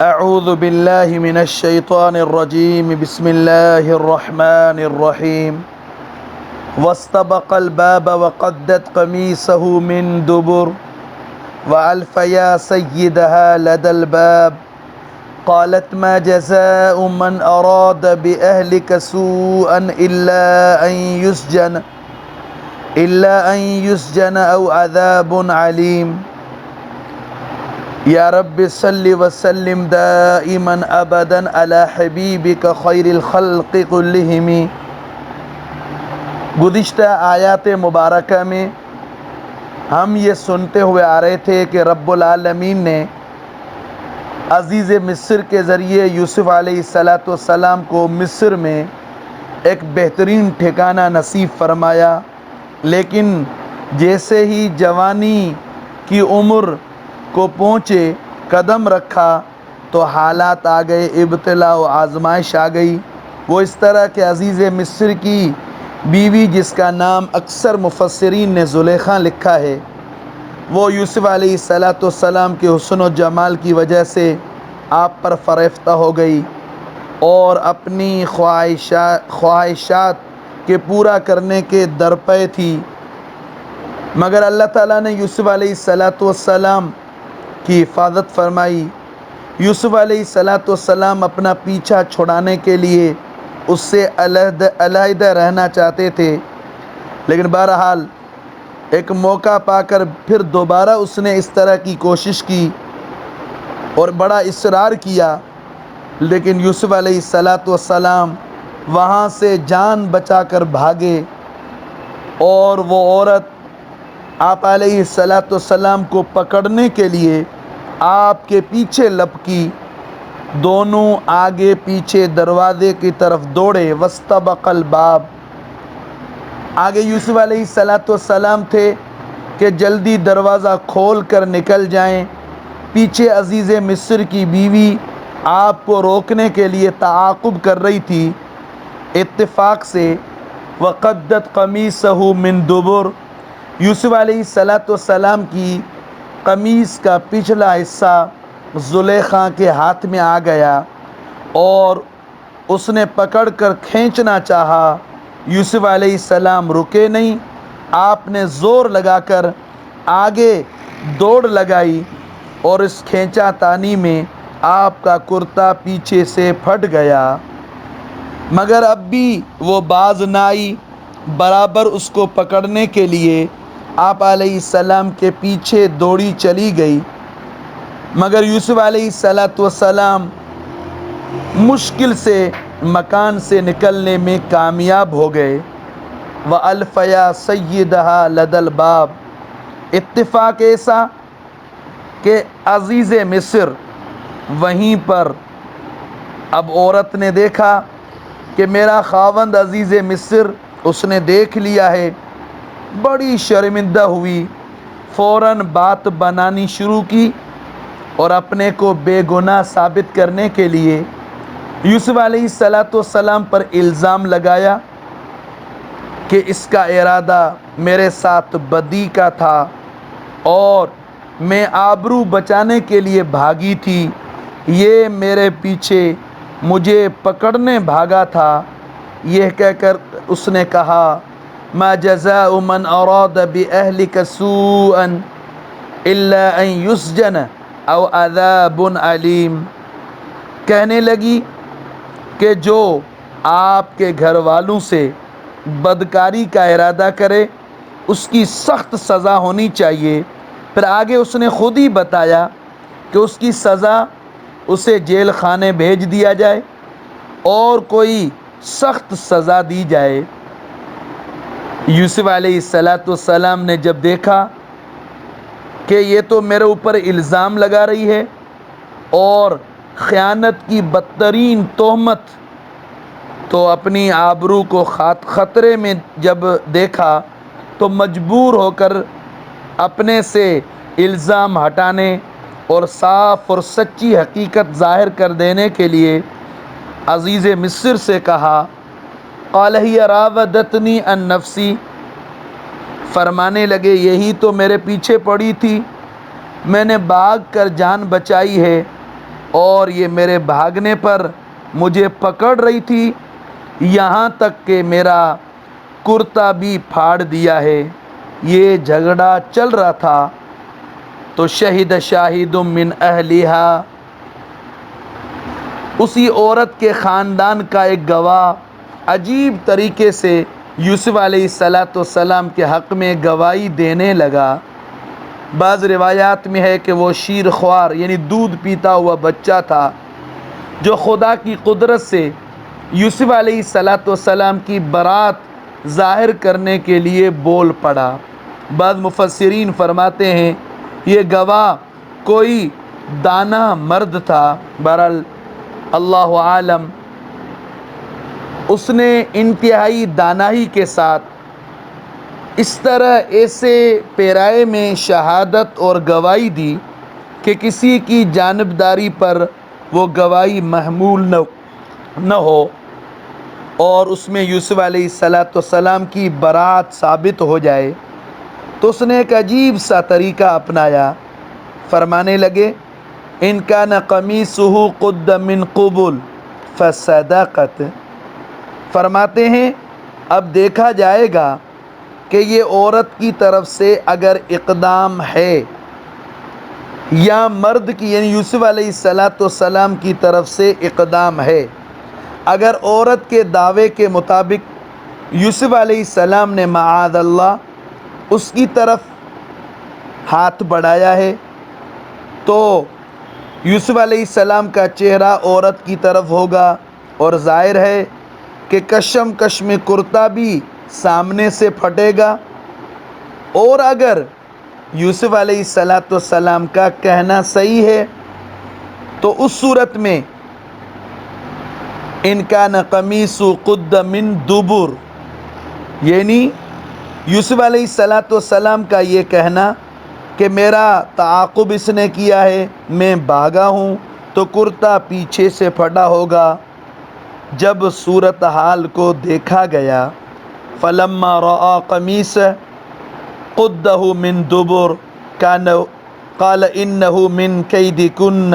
اعوذ باللہ من الشیطان الرجیم بسم اللہ الرحمن الرحیم واستبق الباب وقدت قمیصه من دبر وألف يا سيدها لدى الباب قالت ما جزاء من أراد بأهلك سوءا إلا أن يسجن أو عذاب عليم یا رب صلی وسلم دائما ابدا علی حبیبک خیر الخلق کلہم۔ گزشتہ آیات مبارکہ میں ہم یہ سنتے ہوئے آ رہے تھے کہ رب العالمین نے عزیز مصر کے ذریعے یوسف علیہ السلام کو مصر میں ایک بہترین ٹھکانہ نصیب فرمایا، لیکن جیسے ہی جوانی کی عمر کو پہنچے، قدم رکھا تو حالات آ گئے، ابتلا و آزمائش آ گئی۔ وہ اس طرح کہ عزیز مصر کی بیوی، جس کا نام اکثر مفسرین نے زلیخا لکھا ہے، وہ یوسف علیہ السلام کے حسن و جمال کی وجہ سے آپ پر فریفتہ ہو گئی اور اپنی خواہشات کے پورا کرنے کے درپے تھی، مگر اللہ تعالیٰ نے یوسف علیہ السلام کی حفاظت فرمائی۔ یوسف علیہ السلام اپنا پیچھا چھڑانے کے لیے اس سے علیحدہ رہنا چاہتے تھے، لیکن بہرحال ایک موقع پا کر پھر دوبارہ اس نے اس طرح کی کوشش کی اور بڑا اصرار کیا، لیکن یوسف علیہ السلام وہاں سے جان بچا کر بھاگے اور وہ عورت آپ علیہ السلام کو پکڑنے کے لیے آپ کے پیچھے لپکی، دونوں آگے پیچھے دروازے کی طرف دوڑے۔ واستبق الباب، آگے یوسف علیہ السلام تھے کہ جلدی دروازہ کھول کر نکل جائیں، پیچھے عزیز مصر کی بیوی آپ کو روکنے کے لیے تعاقب کر رہی تھی۔ اتفاق سے وقدت قمیصه من دبر، یوسف علیہ السلام کی قمیص کا پچھلا حصہ زلیخا کے ہاتھ میں آ گیا اور اس نے پکڑ کر کھینچنا چاہا۔ یوسف علیہ السلام رکے نہیں، آپ نے زور لگا کر آگے دوڑ لگائی اور اس کھینچا تانی میں آپ کا کرتا پیچھے سے پھٹ گیا، مگر اب بھی وہ باز نہ آئی، برابر اس کو پکڑنے کے لیے آپ علیہ السلام کے پیچھے دوڑی چلی گئی، مگر یوسف علیہ السلام مشکل سے مکان سے نکلنے میں کامیاب ہو گئے۔ وَأَلْفَ يَا سَيِّدَهَا لَدَى الْبَابِ، اتفاق ایسا کہ عزیز مصر وہیں پر، اب عورت نے دیکھا کہ میرا خاوند عزیز مصر اس نے دیکھ لیا ہے، بڑی شرمندہ ہوئی، فوراً بات بنانی شروع کی اور اپنے کو بے گناہ ثابت کرنے کے لیے یوسف علیہ السلام پر الزام لگایا کہ اس کا ارادہ میرے ساتھ بدی کا تھا اور میں آبرو بچانے کے لیے بھاگی تھی، یہ میرے پیچھے مجھے پکڑنے بھاگا تھا۔ یہ کہہ کر اس نے کہا ما جزاء من اراد بأهلك سوءا الا ان يسجن او عذاب علیم، کہنے لگی کہ جو آپ کے گھر والوں سے بدکاری کا ارادہ کرے اس کی سخت سزا ہونی چاہیے۔ پھر آگے اس نے خود ہی بتایا کہ اس کی سزا اسے جیل خانے بھیج دیا جائے اور کوئی سخت سزا دی جائے۔ یوسف علیہ السلام نے جب دیکھا کہ یہ تو میرے اوپر الزام لگا رہی ہے اور خیانت کی بدترین تہمت، تو اپنی آبرو کو خطرے میں جب دیکھا تو مجبور ہو کر اپنے سے الزام ہٹانے اور صاف اور سچی حقیقت ظاہر کر دینے کے لیے عزیز مصر سے کہا قال ہی راودتنی عن نفسی، فرمانے لگے یہی تو میرے پیچھے پڑی تھی، میں نے بھاگ کر جان بچائی ہے اور یہ میرے بھاگنے پر مجھے پکڑ رہی تھی، یہاں تک کہ میرا کرتا بھی پھاڑ دیا ہے۔ یہ جھگڑا چل رہا تھا تو شہید شاہد من اہلہا، اسی عورت کے خاندان کا ایک گواہ عجیب طریقے سے یوسف علیہ السلام کے حق میں گواہی دینے لگا۔ بعض روایات میں ہے کہ وہ شیر خوار یعنی دودھ پیتا ہوا بچہ تھا جو خدا کی قدرت سے یوسف علیہ السلام کی برات ظاہر کرنے کے لیے بول پڑا۔ بعض مفسرین فرماتے ہیں یہ گواہ کوئی دانا مرد تھا، بہرحال اللہ عالم۔ اس نے انتہائی دانائی کے ساتھ اس طرح ایسے پیرائے میں شہادت اور گواہی دی کہ کسی کی جانبداری پر وہ گواہی محمول نہ ہو اور اس میں یوسف علیہ السلام کی برات ثابت ہو جائے۔ تو اس نے ایک عجیب سا طریقہ اپنایا، فرمانے لگے ان کان قمیصہ قد من قبل فصدقت، فرماتے ہیں اب دیکھا جائے گا کہ یہ عورت کی طرف سے اگر اقدام ہے یا مرد کی یعنی یوسف علیہ السلام کی طرف سے اقدام ہے، اگر عورت کے دعوے کے مطابق یوسف علیہ السلام نے معاذ اللہ اس کی طرف ہاتھ بڑھایا ہے تو یوسف علیہ السلام کا چہرہ عورت کی طرف ہوگا اور ظاہر ہے کہ کشم کشم کرتا بھی سامنے سے پھٹے گا۔ اور اگر یوسف علیہ السلام کا کہنا صحیح ہے تو اس صورت میں ان کان قمیص قد من دبر، یعنی یوسف علیہ السلام کا یہ کہنا کہ میرا تعاقب اس نے کیا ہے، میں بھاگا ہوں، تو کرتا پیچھے سے پھٹا ہوگا۔ جب صورتحال کو دیکھا گیا فلما رأى قمیص قدہ من دبر قال انہ من کیدکن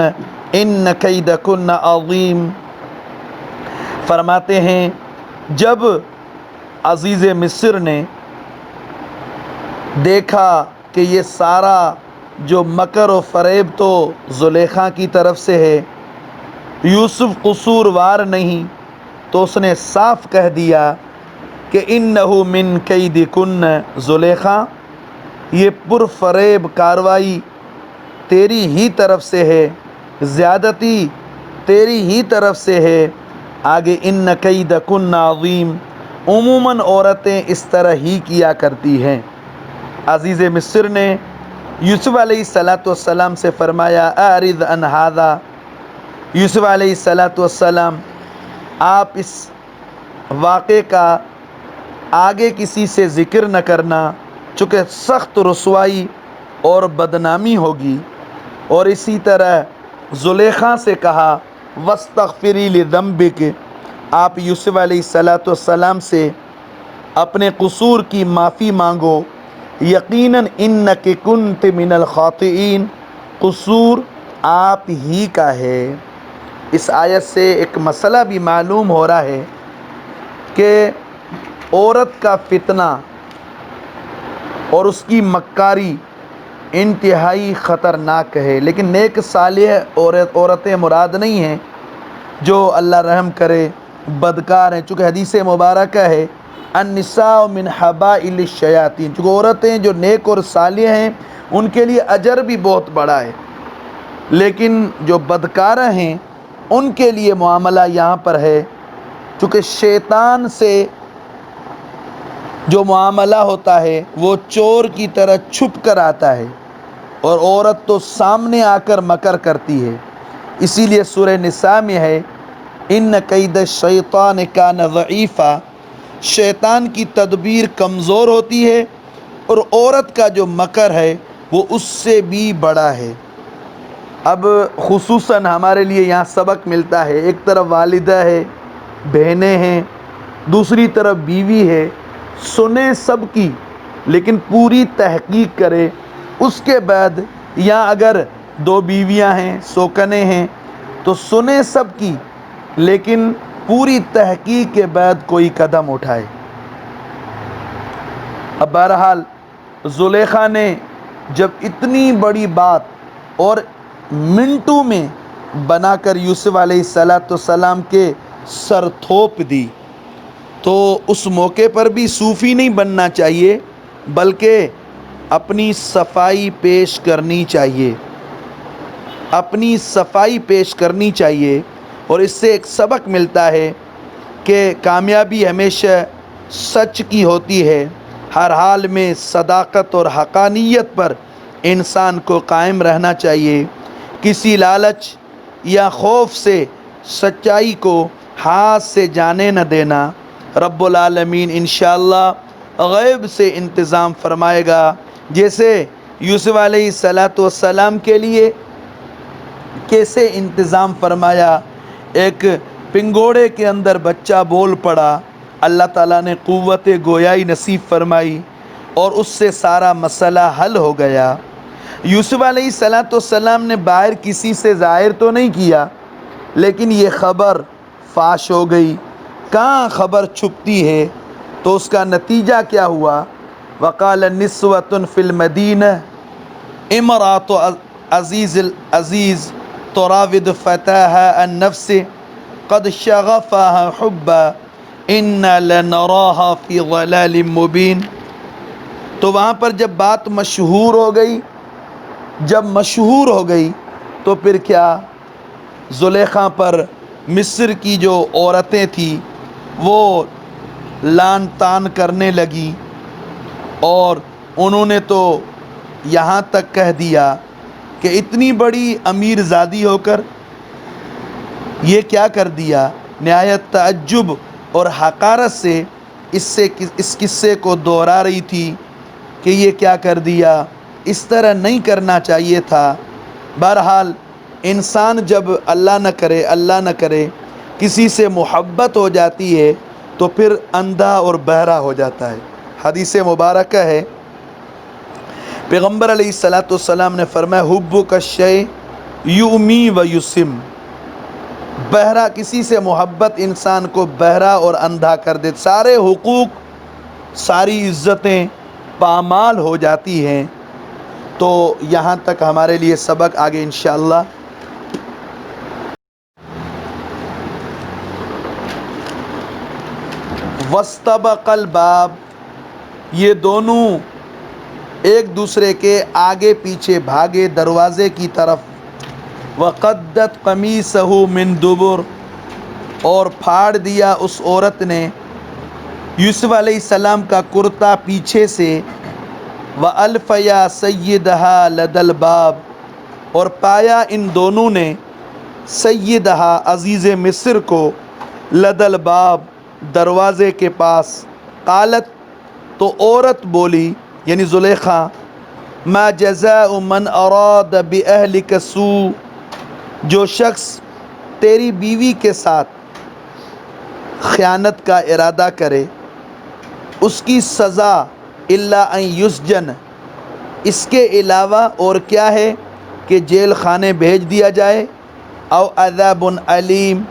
ان کیدکن عظیم، فرماتے ہیں جب عزیز مصر نے دیکھا کہ یہ سارا جو مکر و فریب تو زلیخا کی طرف سے ہے، یوسف قصوروار نہیں، تو اس نے صاف کہہ دیا کہ انہ من کیدکن، زلیخا یہ پرفریب کاروائی تیری ہی طرف سے ہے، زیادتی تیری ہی طرف سے ہے۔ آگے ان کیدکن عظیم، عموماً عورتیں اس طرح ہی کیا کرتی ہیں۔ عزیز مصر نے یوسف علیہ السلام سے فرمایا اعرض عن ھذا، یوسف علیہ السلام آپ اس واقعے کا آگے کسی سے ذکر نہ کرنا، چونکہ سخت رسوائی اور بدنامی ہوگی۔ اور اسی طرح زلیخا سے کہا واستغفری لذنبک، آپ یوسف علیہ السلام سے اپنے قصور کی معافی مانگو، یقیناً انک کنت من الخاطئین، قصور آپ ہی کا ہے۔ اس آیت سے ایک مسئلہ بھی معلوم ہو رہا ہے کہ عورت کا فتنہ اور اس کی مکاری انتہائی خطرناک ہے، لیکن نیک صالح عورتیں مراد نہیں ہیں جو اللہ رحم کرے بدکار ہیں، چونکہ حدیث مبارکہ ہے النساء من حبائل الشیاطین، چونکہ عورتیں جو نیک اور صالح ہیں ان کے لیے اجر بھی بہت بڑا ہے، لیکن جو بدکارہ ہیں ان کے لیے معاملہ یہاں پر ہے، چونکہ شیطان سے جو معاملہ ہوتا ہے وہ چور کی طرح چھپ کر آتا ہے اور عورت تو سامنے آ کر مکر کرتی ہے۔ اسی لیے سورہ نساء میں ہے ان کید الشیطان کان ضعیفا، شیطان کی تدبیر کمزور ہوتی ہے اور عورت کا جو مکر ہے وہ اس سے بھی بڑا ہے۔ اب خصوصاً ہمارے لیے یہاں سبق ملتا ہے، ایک طرف والدہ ہے، بہنیں ہیں، دوسری طرف بیوی ہے، سنیں سب کی لیکن پوری تحقیق کرے۔ اس کے بعد یا اگر دو بیویاں ہیں، سوکنے ہیں، تو سنے سب کی، لیکن پوری تحقیق کے بعد کوئی قدم اٹھائے۔ اب بہرحال زلیخا نے جب اتنی بڑی بات اور منٹوں میں بنا کر یوسف علیہ السلام کے سر تھوپ دی، تو اس موقع پر بھی صوفی نہیں بننا چاہیے، بلکہ اپنی صفائی پیش کرنی چاہیے، اپنی صفائی پیش کرنی چاہیے۔ اور اس سے ایک سبق ملتا ہے کہ کامیابی ہمیشہ سچ کی ہوتی ہے، ہر حال میں صداقت اور حقانیت پر انسان کو قائم رہنا چاہیے، کسی لالچ یا خوف سے سچائی کو ہاتھ سے جانے نہ دینا۔ رب العالمین انشاءاللہ غیب سے انتظام فرمائے گا، جیسے یوسف علیہ السلام کے لیے کیسے انتظام فرمایا۔ ایک پنگوڑے کے اندر بچہ بول پڑا، اللہ تعالیٰ نے قوت گویائی نصیب فرمائی اور اس سے سارا مسئلہ حل ہو گیا۔ یوسف علیہ السلام نے باہر کسی سے ظاہر تو نہیں کیا، لیکن یہ خبر فاش ہو گئی۔ کہاں خبر چھپتی ہے؟ تو اس کا نتیجہ کیا ہوا؟ وقال نسوة فی المدینہ امرأۃ العزیز تراود فتاها عن نفسه قد شغفها حبا انا لنراها فی ضلال مبین۔ تو وہاں پر جب بات مشہور ہو گئی، جب مشہور ہو گئی تو پھر کیا، زلیخا پر مصر کی جو عورتیں تھیں وہ لان تان کرنے لگی، اور انہوں نے تو یہاں تک کہہ دیا کہ اتنی بڑی امیر زادی ہو کر یہ کیا کر دیا۔ نہایت تعجب اور حقارت سے اس قصے کو دہرا رہی تھی کہ یہ کیا کر دیا، اس طرح نہیں کرنا چاہیے تھا۔ بہرحال انسان جب اللہ نہ کرے کسی سے محبت ہو جاتی ہے تو پھر اندھا اور بہرا ہو جاتا ہے۔ حدیث مبارکہ ہے، پیغمبر علیہ السلام نے فرمایا حبک الشیء یعمی و یسم۔ بہرا، کسی سے محبت انسان کو بہرا اور اندھا کر دے، سارے حقوق ساری عزتیں پامال ہو جاتی ہیں۔ تو یہاں تک ہمارے لیے سبق، آگے انشاءاللہ واستبق الباب، یہ دونوں ایک دوسرے کے آگے پیچھے بھاگے دروازے کی طرف۔ وقدت قمیصہ من دبر، اور پھاڑ دیا اس عورت نے یوسف علیہ السلام کا کرتا پیچھے سے۔ وَأَلْفَيَا سَيِّدَهَا لَدَى الْبَابِ، اور پایا ان دونوں نے سیدہا عزیز مصر کو لدى الباب دروازے کے پاس۔ قالت، تو عورت بولی یعنی زلیخا، ما جزاء من اراد بأہلک سوء، جو شخص تیری بیوی کے ساتھ خیانت کا ارادہ کرے اس کی سزا الا ان یسجن، اس کے علاوہ اور کیا ہے کہ جیل خانے بھیج دیا جائے، او عذاب علیم،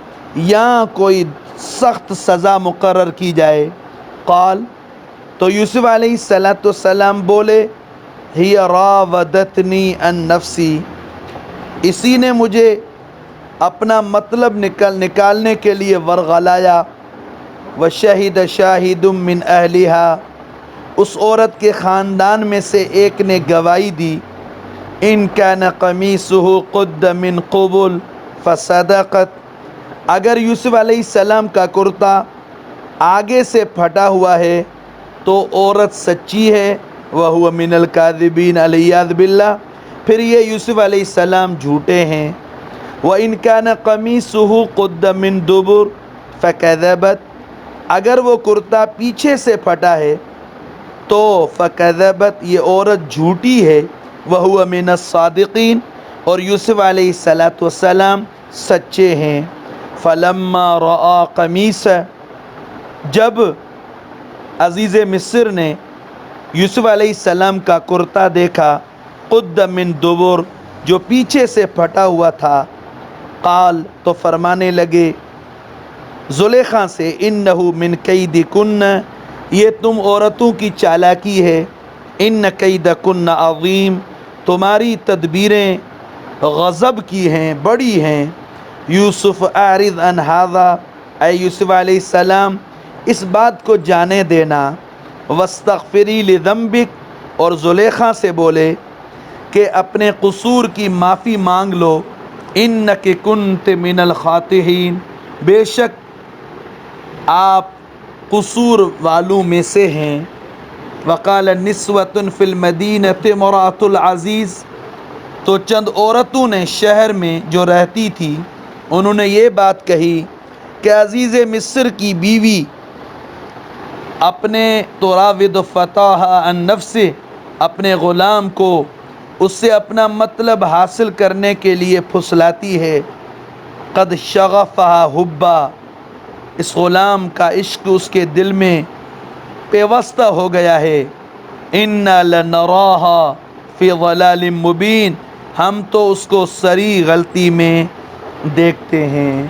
یا کوئی سخت سزا مقرر کی جائے۔ قال، تو یوسف علیہ السلام بولے، ہی راودتنی عن نفسی، اسی نے مجھے اپنا مطلب نکالنے کے لیے ورغلایا۔ وشہد شاہد من اہلہا، اس عورت کے خاندان میں سے ایک نے گواہی دی، ان کان قمیصہ قد من قبل فصدقت، اگر یوسف علیہ السلام کا کرتا آگے سے پھٹا ہوا ہے تو عورت سچی ہے، وَهُوَ مِنَ الْكَاذِبِينَ عَلَيْهِ بِاللَّهِ، پھر یہ یوسف علیہ السلام جھوٹے ہیں۔ وَإِنْ كَانَ قَمِيصُهُ قُدَّ مِنْ دُبُرٍ فَكَذَبَتْ، اگر وہ کرتا پیچھے سے پھٹا ہے تو فَكَذَبَتْ، یہ عورت جھوٹی ہے، وَهُوَ مِنَ الصَّادِقِينَ، اور یوسف علیہ السلام سچے ہیں۔ فَلَمَّا رَأَى قَمِيصَهُ، جب عزیز مصر نے یوسف علیہ السلام کا کرتا دیکھا، قد من دبر، جو پیچھے سے پھٹا ہوا تھا، قال تو فرمانے لگے زلیخا سے انہو من کیدکن یہ تم عورتوں کی چالاکی ہے، ان کیدکن عظیم تمہاری تدبیریں غضب کی ہیں، بڑی ہیں۔ یوسف اعرض عن ھذا اے یوسف علیہ السلام اس بات کو جانے دینا، واستغفری لذنبک اور زلیخا سے بولے کہ اپنے قصور کی معافی مانگ لو، انک کنت من الخاطئین بے شک آپ قصور والوں میں سے ہیں۔ وقال نسوۃ فی المدینۃ امرأۃ العزیز تو چند عورتوں نے شہر میں جو رہتی تھی انہوں نے یہ بات کہی کہ عزیز مصر کی بیوی اپنے تراود فتاها عن نفسه اپنے غلام کو اس سے اپنا مطلب حاصل کرنے کے لیے پھسلاتی ہے، قد شغفها حبا اس غلام کا عشق اس کے دل میں پیوستہ ہو گیا ہے، انا لنراها فی ضلال مبین ہم تو اس کو صریح غلطی میں دیکھتے ہیں۔